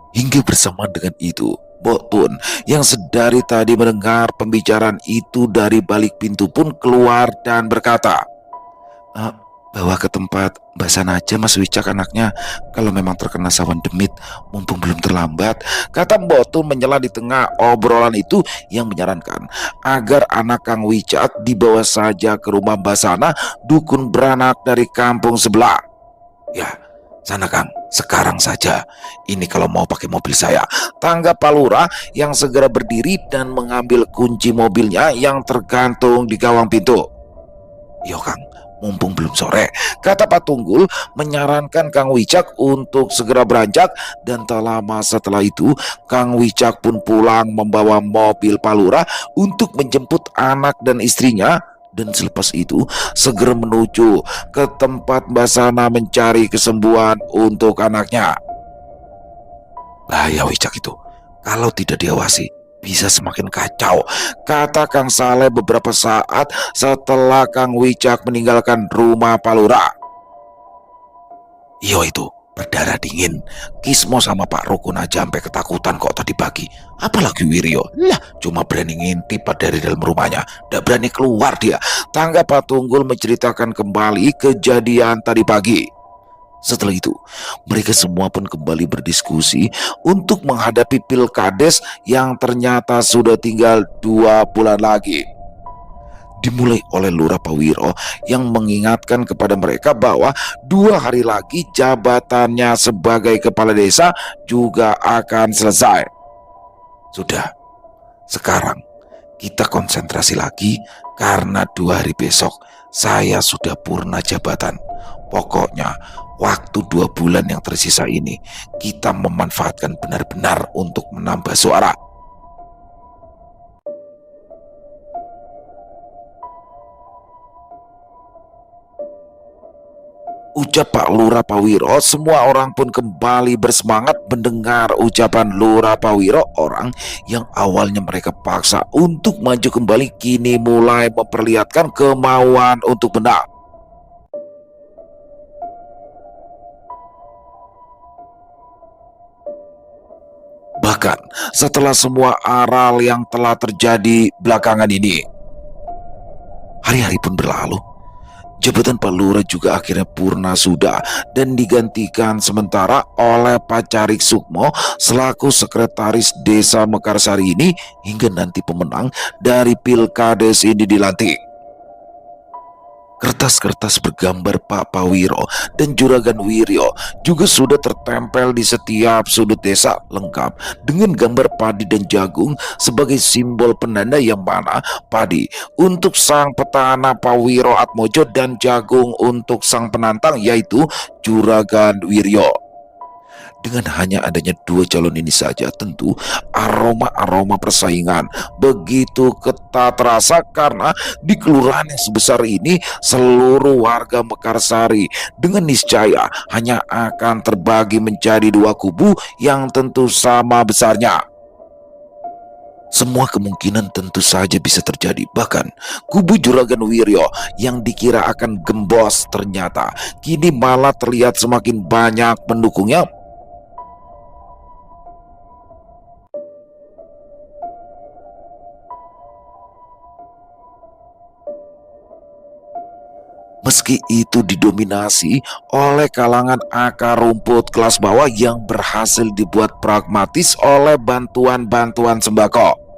Hingga bersamaan dengan itu, Mbok Tun yang sedari tadi mendengar pembicaraan itu dari balik pintu pun keluar dan berkata, bawa ke tempat Mbak Sana aja Mas Wicak anaknya, kalau memang terkena sawan demit, mumpung belum terlambat, kata Mbok Tun menyela di tengah obrolan itu yang menyarankan agar anak Kang Wicak dibawa saja ke rumah Mbak Sana, dukun beranak dari kampung sebelah. Ya, sana Kang, sekarang saja. Ini kalau mau pakai mobil saya, tanggap Pak Lurah yang segera berdiri dan mengambil kunci mobilnya yang tergantung di gawang pintu. Yo Kang, mumpung belum sore, kata Pak Tunggul menyarankan Kang Wicak untuk segera beranjak. Dan tak lama setelah itu Kang Wicak pun pulang membawa mobil Pak Lurah untuk menjemput anak dan istrinya. Dan selepas itu segera menuju ke tempat Mbak Sana mencari kesembuhan untuk anaknya. Bahaya Wicak itu, kalau tidak diawasi bisa semakin kacau, kata Kang Saleh beberapa saat setelah Kang Wicak meninggalkan rumah Pak Lurah. Iyo itu, berdarah dingin. Kismo sama Pak Rukun aja sampai ketakutan kok tadi pagi. Apalagi Wiryo, lah cuma berani ngintip dari dalam rumahnya, tidak berani keluar dia. Tanggap Pak Tunggul menceritakan kembali kejadian tadi pagi. Setelah itu, mereka semua pun kembali berdiskusi untuk menghadapi Pilkades yang ternyata sudah tinggal 2 bulan lagi. Dimulai oleh Lurah Pawiro yang mengingatkan kepada mereka bahwa 2 hari lagi jabatannya sebagai kepala desa juga akan selesai. Sudah, sekarang kita konsentrasi lagi karena 2 hari besok saya sudah purna jabatan. Pokoknya waktu 2 bulan yang tersisa ini kita memanfaatkan benar-benar untuk menambah suara. Ucap Pak Lurah Pawiro, semua orang pun kembali bersemangat mendengar ucapan Lurah Pawiro. Orang yang awalnya mereka paksa untuk maju kembali kini mulai memperlihatkan kemauan untuk menang. Bahkan setelah semua aral yang telah terjadi belakangan ini, hari-hari pun berlalu. Jabatan Pak Lurah juga akhirnya purna sudah dan digantikan sementara oleh Pak Carik Sukmo selaku sekretaris desa Mekarsari ini hingga nanti pemenang dari Pilkades ini dilantik. Kertas-kertas bergambar Pak Pawiro dan Juragan Wiryo juga sudah tertempel di setiap sudut desa, lengkap dengan gambar padi dan jagung sebagai simbol penanda yang mana padi untuk sang petana Pawiro Atmojo dan jagung untuk sang penantang yaitu Juragan Wiryo. Dengan hanya adanya 2 calon ini saja, tentu aroma-aroma persaingan begitu ketat terasa karena di kelurahan yang sebesar ini seluruh warga Mekarsari dengan niscaya hanya akan terbagi menjadi 2 kubu yang tentu sama besarnya. Semua kemungkinan tentu saja bisa terjadi. Bahkan kubu Juragan Wiryo yang dikira akan gembos ternyata kini malah terlihat semakin banyak pendukungnya. Meski itu didominasi oleh kalangan akar rumput kelas bawah yang berhasil dibuat pragmatis oleh bantuan-bantuan sembako.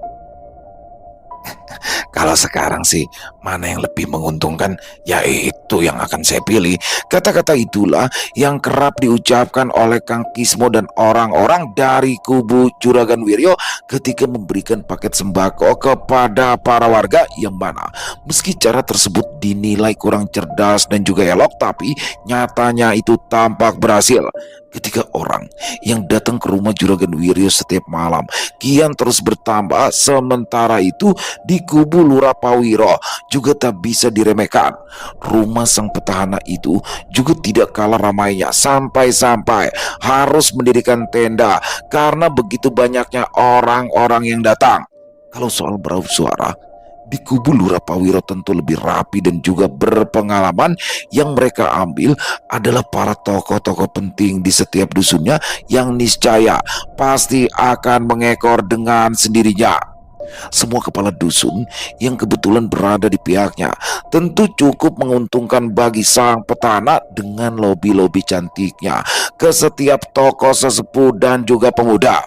Kalau sekarang sih, mana yang lebih menguntungkan, ya itu yang akan saya pilih. Kata-kata itulah yang kerap diucapkan oleh Kang Kismo dan orang-orang dari kubu Juragan Wiryo ketika memberikan paket sembako kepada para warga, yang mana meski cara tersebut dinilai kurang cerdas dan juga elok, tapi nyatanya itu tampak berhasil. Ketika orang yang datang ke rumah Juragan Wiryo setiap malam kian terus bertambah, sementara itu di kubu Lurah Pawiro juga tak bisa diremehkan. Rumah sang petahana itu juga tidak kalah ramainya, sampai-sampai harus mendirikan tenda karena begitu banyaknya orang-orang yang datang. Kalau soal beraup suara, di kubu Lurah Pawiro tentu lebih rapi dan juga berpengalaman. Yang mereka ambil adalah para tokoh-tokoh penting di setiap dusunnya yang niscaya pasti akan mengekor dengan sendirinya. Semua kepala dusun yang kebetulan berada di pihaknya tentu cukup menguntungkan bagi sang petana dengan lobi-lobi cantiknya ke setiap tokoh sesepuh dan juga pemuda.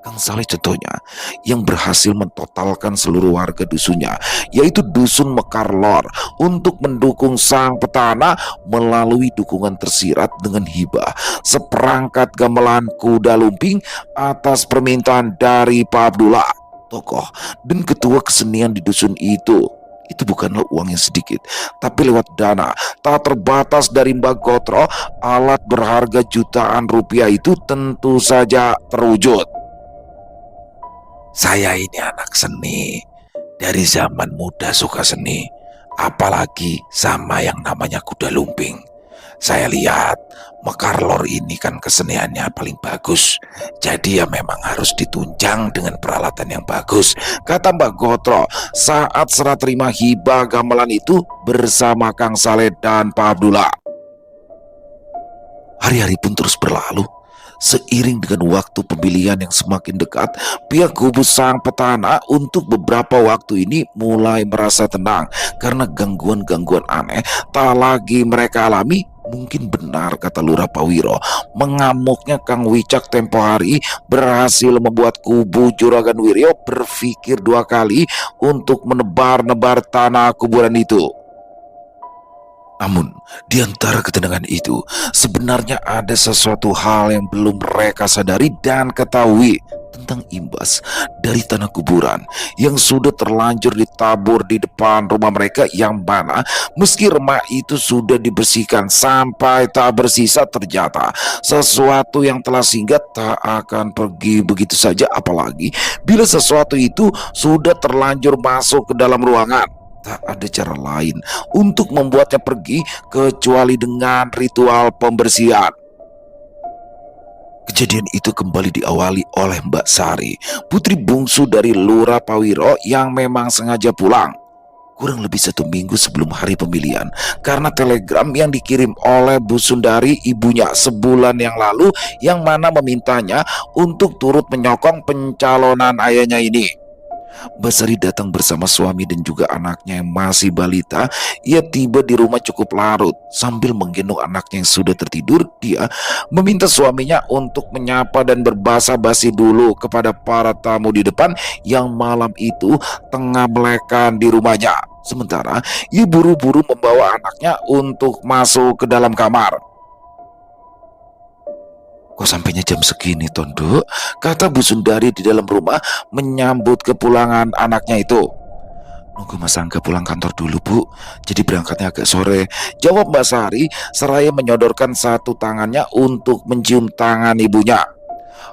Kang Saleh contohnya yang berhasil mentotalkan seluruh warga dusunnya, yaitu Dusun Mekar Lor, untuk mendukung sang petana melalui dukungan tersirat dengan hibah seperangkat gamelan kuda lumping atas permintaan dari Pak Abdullah, tokoh dan ketua kesenian di dusun itu. Itu bukanlah uang yang sedikit, tapi lewat dana tak terbatas dari Mbak Gotro, alat berharga jutaan rupiah itu tentu saja terwujud. Saya ini anak seni, dari zaman muda suka seni, apalagi sama yang namanya kuda lumping. Saya lihat Mekarlor ini kan keseniannya paling bagus, jadi ya memang harus ditunjang dengan peralatan yang bagus, kata Mbak Gotro saat serah terima hibah gamelan itu bersama Kang Saleh dan Pak Abdullah. Hari-hari pun terus berlalu. Seiring dengan waktu pemilihan yang semakin dekat, pihak kubu sang petana untuk beberapa waktu ini mulai merasa tenang karena gangguan-gangguan aneh tak lagi mereka alami. Mungkin benar kata Lurah Pawiro, mengamuknya Kang Wicak tempo hari berhasil membuat kubu Juragan Wiryo berpikir dua kali untuk menebar-nebar tanah kuburan itu. Namun, di antara ketenangan itu, sebenarnya ada sesuatu hal yang belum mereka sadari dan ketahui tentang imbas dari tanah kuburan yang sudah terlanjur ditabur di depan rumah mereka, yang mana meski remah itu sudah dibersihkan sampai tak bersisa, ternyata sesuatu yang telah singgah tak akan pergi begitu saja, apalagi bila sesuatu itu sudah terlanjur masuk ke dalam ruangan. Tak ada cara lain untuk membuatnya pergi kecuali dengan ritual pembersihan. Kejadian itu kembali diawali oleh Mbak Sari, putri bungsu dari Lurah Pawiro yang memang sengaja pulang kurang lebih 1 minggu sebelum hari pemilihan karena telegram yang dikirim oleh Bu Sundari ibunya sebulan yang lalu, yang mana memintanya untuk turut menyokong pencalonan ayahnya ini. Mbak Sari datang bersama suami dan juga anaknya yang masih balita. Ia tiba di rumah cukup larut. Sambil menggendong anaknya yang sudah tertidur, dia meminta suaminya untuk menyapa dan berbasa-basi dulu kepada para tamu di depan yang malam itu tengah melekan di rumahnya. Sementara ia buru-buru membawa anaknya untuk masuk ke dalam kamar. Kok sampainya jam segini, Tondo? Kata Bu Sundari di dalam rumah menyambut kepulangan anaknya itu. Nunggu Mas Angga pulang kantor dulu, Bu. Jadi berangkatnya agak sore, jawab Mbak Sari seraya menyodorkan satu tangannya untuk mencium tangan ibunya.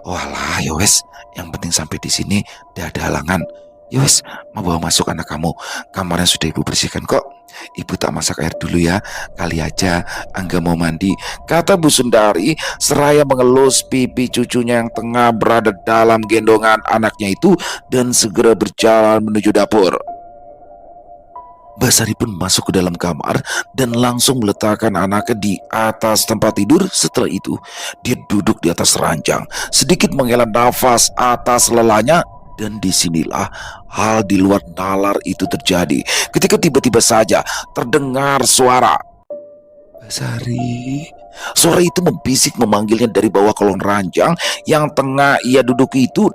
Walah, ya wes, yang penting sampai di sini tidak ada halangan. Yos, mau bawa masuk anak kamu. Kamarnya sudah ibu bersihkan kok. Ibu tak masak air dulu ya. Kali aja Angga mau mandi, kata Bu Sundari seraya mengelus pipi cucunya yang tengah berada dalam gendongan anaknya itu dan segera berjalan menuju dapur. Basari pun masuk ke dalam kamar dan langsung meletakkan anaknya di atas tempat tidur. Setelah itu, dia duduk di atas ranjang, sedikit menghela nafas atas lelahnya. Dan disinilah hal di luar nalar itu terjadi. Ketika tiba-tiba saja terdengar suara. Basari. Suara itu membisik memanggilnya dari bawah kolong ranjang yang tengah ia duduki itu.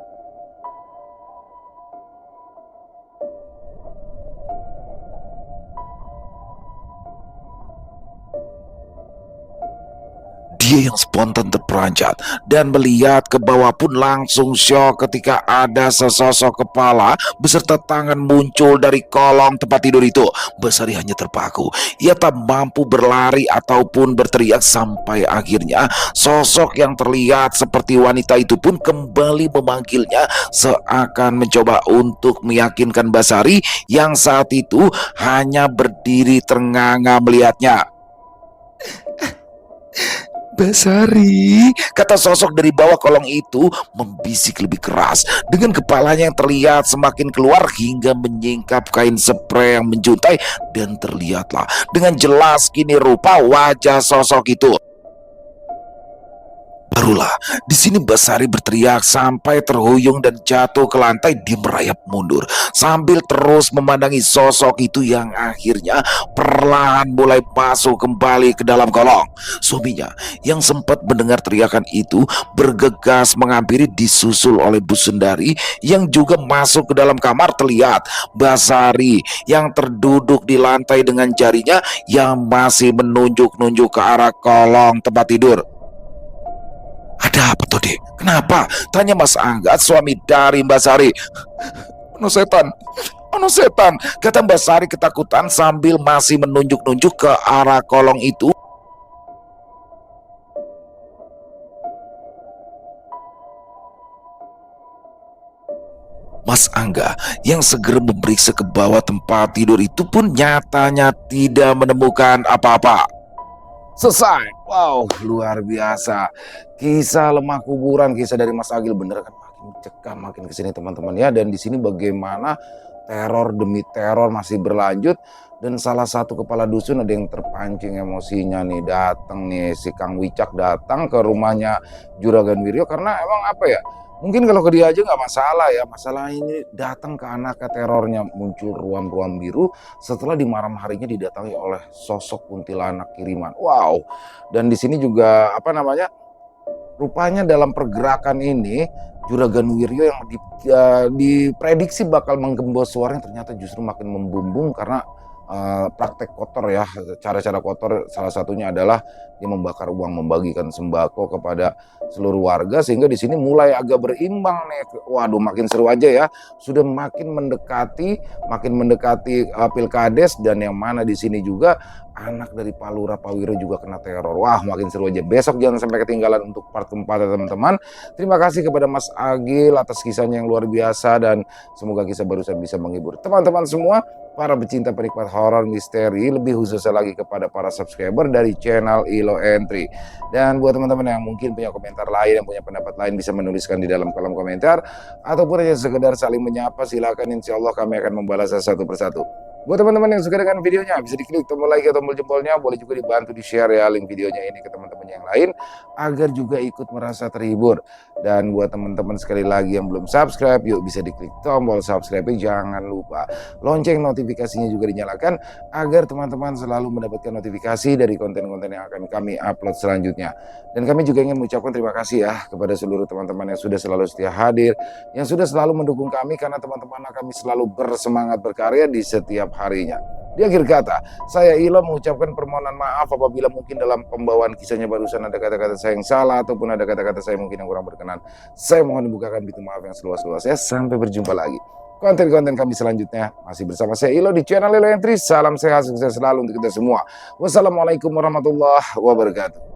Dia yang spontan terperanjat dan melihat ke bawah pun langsung syok ketika ada sesosok kepala beserta tangan muncul dari kolong tempat tidur itu. Basari hanya terpaku. Ia tak mampu berlari ataupun berteriak sampai akhirnya sosok yang terlihat seperti wanita itu pun kembali memanggilnya seakan mencoba untuk meyakinkan Basari yang saat itu hanya berdiri ternganga melihatnya. Basari, kata sosok dari bawah kolong itu membisik lebih keras dengan kepalanya yang terlihat semakin keluar hingga menyingkap kain spray yang menjuntai dan terlihatlah dengan jelas kini rupa wajah sosok itu. Barulah di sini Basari berteriak sampai terhuyung dan jatuh ke lantai. Dia merayap mundur sambil terus memandangi sosok itu yang akhirnya perlahan mulai masuk kembali ke dalam kolong. Suaminya yang sempat mendengar teriakan itu bergegas menghampiri disusul oleh Bu Sundari yang juga masuk ke dalam kamar. Terlihat Basari yang terduduk di lantai dengan jarinya yang masih menunjuk-nunjuk ke arah kolong tempat tidur. Ada apa tuh, Dek? Kenapa? Tanya Mas Angga, suami dari Mbak Sari. Ono setan, ono setan, kata Mbak Sari ketakutan sambil masih menunjuk-nunjuk ke arah kolong itu. Mas Angga yang segera memeriksa ke bawah tempat tidur itu pun nyatanya tidak menemukan apa-apa. Selesai. Wow, luar biasa. Kisah lemah kuburan, kisah dari Mas Agil bener kan makin mencekam makin kesini teman-teman ya. Dan di sini bagaimana teror demi teror masih berlanjut dan salah satu kepala dusun ada yang terpancing emosinya nih, datang nih si Kang Wicak datang ke rumahnya Juragan Wiryo karena emang apa ya? Mungkin kalau ke dia aja nggak masalah ya, masalah ini datang ke anaknya, terornya muncul ruam-ruam biru setelah di malam harinya didatangi oleh sosok kuntilanak kiriman. Wow, dan di sini juga apa namanya, rupanya dalam pergerakan ini Juragan Wiryo yang diprediksi bakal menggembos suaranya ternyata justru makin membumbung karena praktek kotor ya, cara-cara kotor salah satunya adalah dia membakar uang, membagikan sembako kepada seluruh warga sehingga di sini mulai agak berimbang nih. Waduh, makin seru aja ya. Sudah makin mendekati Pilkades dan yang mana di sini juga anak dari Pak Lurah Pak Wiro juga kena teror. Wah, makin seru aja. Besok jangan sampai ketinggalan untuk part keempat ya teman-teman. Terima kasih kepada Mas Agil atas kisahnya yang luar biasa dan semoga kisah barusan bisa menghibur teman-teman semua, para pecinta penikmat horor misteri, lebih khususnya lagi kepada para subscriber dari channel Ilo Entry. Dan buat teman-teman yang mungkin punya komentar lain, yang punya pendapat lain, bisa menuliskan di dalam kolom komentar ataupun hanya sekedar saling menyapa, silakan, insya Allah kami akan membalasnya satu persatu. Buat teman-teman yang suka dengan videonya, bisa diklik tombol like atau tombol jempolnya, boleh juga dibantu di share ya link videonya ini ke teman-teman yang lain agar juga ikut merasa terhibur. Dan buat teman-teman sekali lagi yang belum subscribe, yuk bisa diklik tombol subscribe, jangan lupa lonceng notifikasinya juga dinyalakan agar teman-teman selalu mendapatkan notifikasi dari konten-konten yang akan kami upload selanjutnya. Dan kami juga ingin mengucapkan terima kasih ya kepada seluruh teman-teman yang sudah selalu setia hadir, yang sudah selalu mendukung kami karena teman-teman kami selalu bersemangat berkarya di setiap harinya. Di akhir kata, saya Ilo mengucapkan permohonan maaf apabila mungkin dalam pembawaan kisahnya barusan ada kata-kata saya yang salah ataupun ada kata-kata saya mungkin yang kurang berkenan. Saya mohon dibukakan pintu maaf yang seluas-luasnya. Sampai berjumpa lagi. Konten-konten kami selanjutnya masih bersama saya Ilo di channel Ilo Entry. Salam sehat, sukses selalu untuk kita semua. Wassalamualaikum warahmatullahi wabarakatuh.